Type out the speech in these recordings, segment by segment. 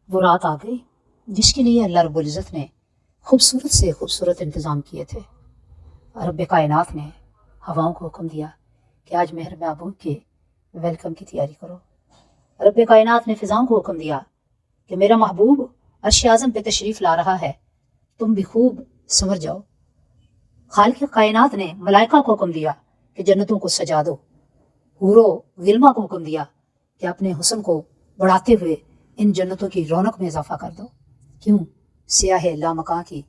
وہ رات آ گئی جس کے لیے اللہ رب العزت نے خوبصورت سے خوبصورت انتظام کیے تھے۔ رب کائنات نے ہواؤں کو حکم دیا کہ آج مہر محبوب کے ویلکم کی تیاری کرو۔ رب کائنات نے فضاؤں کو حکم دیا کہ میرا محبوب عرش اعظم پہ تشریف لا رہا ہے، تم بھی خوب سنور جاؤ۔ خالق کائنات نے ملائکہ کو حکم دیا کہ جنتوں کو سجا دو۔ حور و غلمہ کو حکم دیا کہ اپنے حسن کو بڑھاتے ہوئے ان جنتوں کی رونق میں اضافہ کر دو، کیوں سیاہ لامکاں کی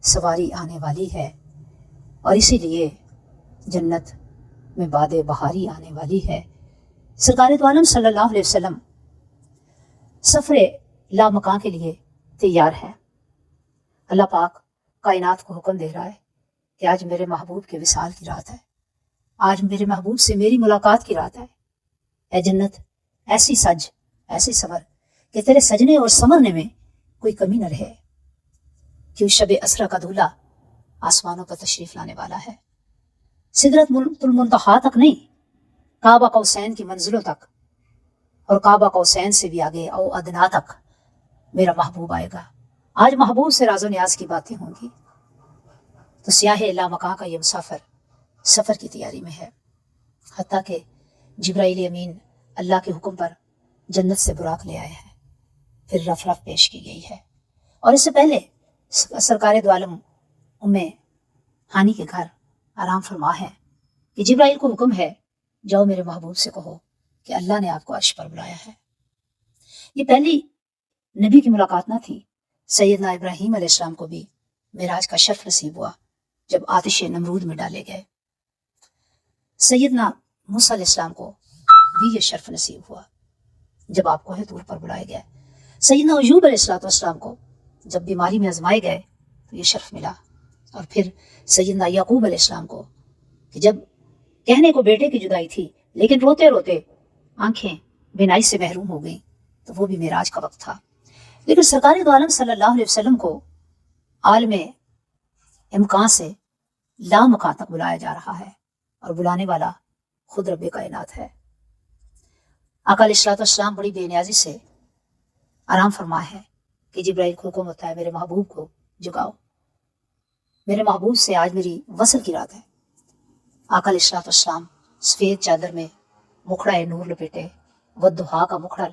سواری آنے والی ہے، اور اسی لیے جنت میں باد بہاری آنے والی ہے۔ سرکار دو عالم صلی اللہ علیہ وسلم سفر لامکاں کے لیے تیار ہے۔ اللہ پاک کائنات کو حکم دے رہا ہے کہ آج میرے محبوب کے وصال کی رات ہے، آج میرے محبوب سے میری ملاقات کی رات ہے۔ اے جنت، ایسی سج ایسی سمر کہ تیرے سجنے اور سمرنے میں کوئی کمی نہ رہے، کیوں شب اسرا کا دولہا آسمانوں پر تشریف لانے والا ہے۔ سدرت المنتہا تک نہیں، کعبہ قوسین کی منزلوں تک، اور کعبہ قوسین سے بھی آگے او ادنا تک میرا محبوب آئے گا۔ آج محبوب سے راز و نیاز کی باتیں ہوں گی۔ تو سیاہ لامکاں کا یہ مسافر سفر کی تیاری میں ہے، حتیٰ کہ جبرائیل امین اللہ کے حکم پر جنت سے براق لے آئے ہیں، پھر رف رف پیش کی گئی ہے۔ اور اس سے پہلے سرکار دو عالم ام ہانی کے گھر آرام فرما ہے کہ جبرائیل کو حکم ہے جاؤ میرے محبوب سے کہو کہ اللہ نے آپ کو عرش پر بلایا ہے۔ یہ پہلی نبی کی ملاقات نہ تھی۔ سیدنا ابراہیم علیہ السلام کو بھی معراج کا شرف نصیب ہوا جب آتش نمرود میں ڈالے گئے۔ سیدنا موسیٰ علیہ السلام کو بھی یہ شرف نصیب ہوا جب آپ کوہ طور پر بلائے گئے۔ سیدنا ایوب علیہ السلام کو جب بیماری میں آزمائے گئے تو یہ شرف ملا۔ اور پھر سیدنا یعقوب علیہ السلام کو کہ جب کہنے کو بیٹے کی جدائی تھی لیکن روتے روتے آنکھیں بینائی سے محروم ہو گئیں تو وہ بھی معراج کا وقت تھا۔ لیکن سرکار دو عالم صلی اللہ علیہ وسلم کو عالم امکان سے لامکان تک بلایا جا رہا ہے، اور بلانے والا خود رب کائنات ہے۔ آقا علیہ السلام بڑی بے نیازی سے آرام فرما ہے کہ جبرائیل کو حکم ہوتا ہے میرے محبوب کو جگاؤ، میرے محبوب سے آج میری وصل کی رات ہے۔ آقا علیہ السلام سفید چادر میں مکھڑا نور لپیٹے والضحیٰ کا مکھڑا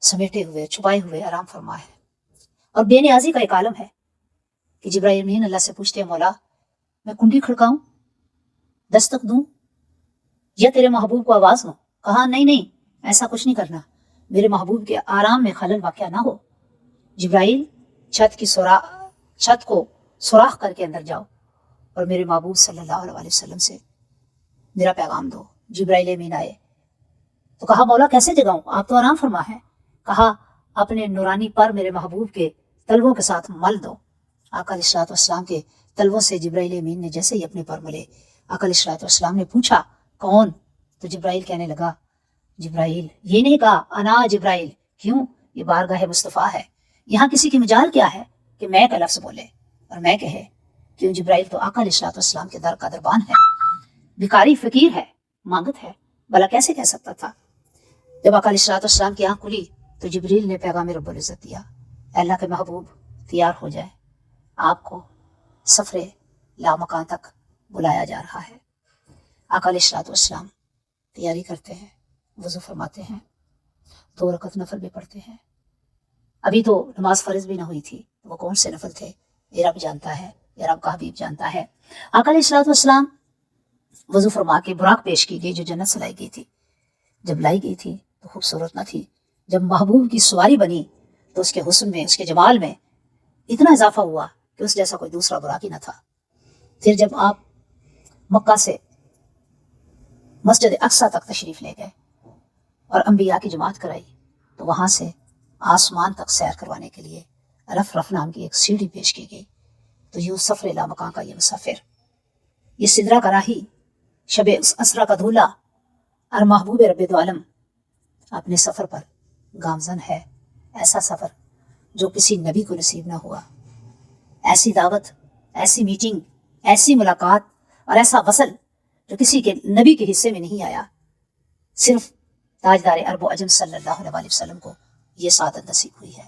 سمیٹے ہوئے چھپائے ہوئے آرام فرما ہے، اور بے نیازی کا ایک عالم ہے کہ جبرائیل امین اللہ سے پوچھتے ہیں مولا میں کنڈی کھڑکاؤں، دستک دوں، یا تیرے محبوب کو آواز دوں؟ کہا نہیں ایسا کچھ نہیں کرنا، میرے محبوب کے آرام میں خلل واقع نہ ہو۔ جبرائیل چھت کو سوراخ کر کے اندر جاؤ اور میرے محبوب صلی اللہ علیہ وسلم سے میرا پیغام دو۔ جبرائیل امین آئے تو کہا مولا کیسے جگاؤں، آپ تو آرام فرما ہے۔ کہا اپنے نورانی پر میرے محبوب کے تلووں کے ساتھ مل دو۔ آقا علیہ السلام کے تلووں سے جبرائیل امین نے جیسے ہی اپنے پر ملے، آقا علیہ السلام نے پوچھا کون؟ تو جبرائیل کہنے لگا، جبرائیل یہ نہیں کہا انا جبرائیل، کیوں؟ یہ بارگاہ مصطفیٰ ہے، یہاں کسی کی مجال کیا ہے کہ میں کا لفظ بولے اور میں کہے، کیوں جبرائیل تو آقا علیہ السلام کے در کا دربان ہے، بھکاری فقیر ہے، مانگت ہے، بھلا کیسے کہہ سکتا تھا؟ جب آقا علیہ السلام کی آنکھ کھلی تو جبریل نے پیغام رب العزت دیا، اللہ کے محبوب تیار ہو جائے، آپ کو سفر لامکان تک بلایا جا رہا ہے۔ آقا علیہ السلام تیاری کرتے ہیں، وضو فرماتے ہیں، 2 رکعت نفل بھی پڑھتے ہیں۔ ابھی تو نماز فرض بھی نہ ہوئی تھی، وہ کون سے نفل تھے یہ رب جانتا ہے، یہ رب کا حبیب جانتا ہے۔ آقا علیہ السلام وضو فرما کے براق پیش کی گئی جو جنت سے لائی گئی تھی۔ جب لائی گئی تھی تو خوبصورت نہ تھی، جب محبوب کی سواری بنی تو اس کے حسن میں، اس کے جمال میں اتنا اضافہ ہوا کہ اس جیسا کوئی دوسرا براق ہی نہ تھا۔ پھر جب آپ مکہ سے مسجد اقصیٰ تک تشریف لے گئے اور انبیاء کی جماعت کرائی تو وہاں سے آسمان تک سیر کروانے کے لیے رف رف نام کی ایک سیڑھی پیش کی گئی۔ تو یوں سفر لامکان کا یہ مسافر، یہ سدرا کا راہی، شب اسرا کا دھولا اور محبوب رب دو عالم اپنے سفر پر گامزن ہے۔ ایسا سفر جو کسی نبی کو نصیب نہ ہوا، ایسی دعوت، ایسی میٹنگ، ایسی ملاقات اور ایسا وصل جو کسی کے نبی کے حصے میں نہیں آیا، صرف تاجدار عرب و عجم صلی اللہ علیہ وسلم کو یہ سعادت نصیب ہوئی ہے۔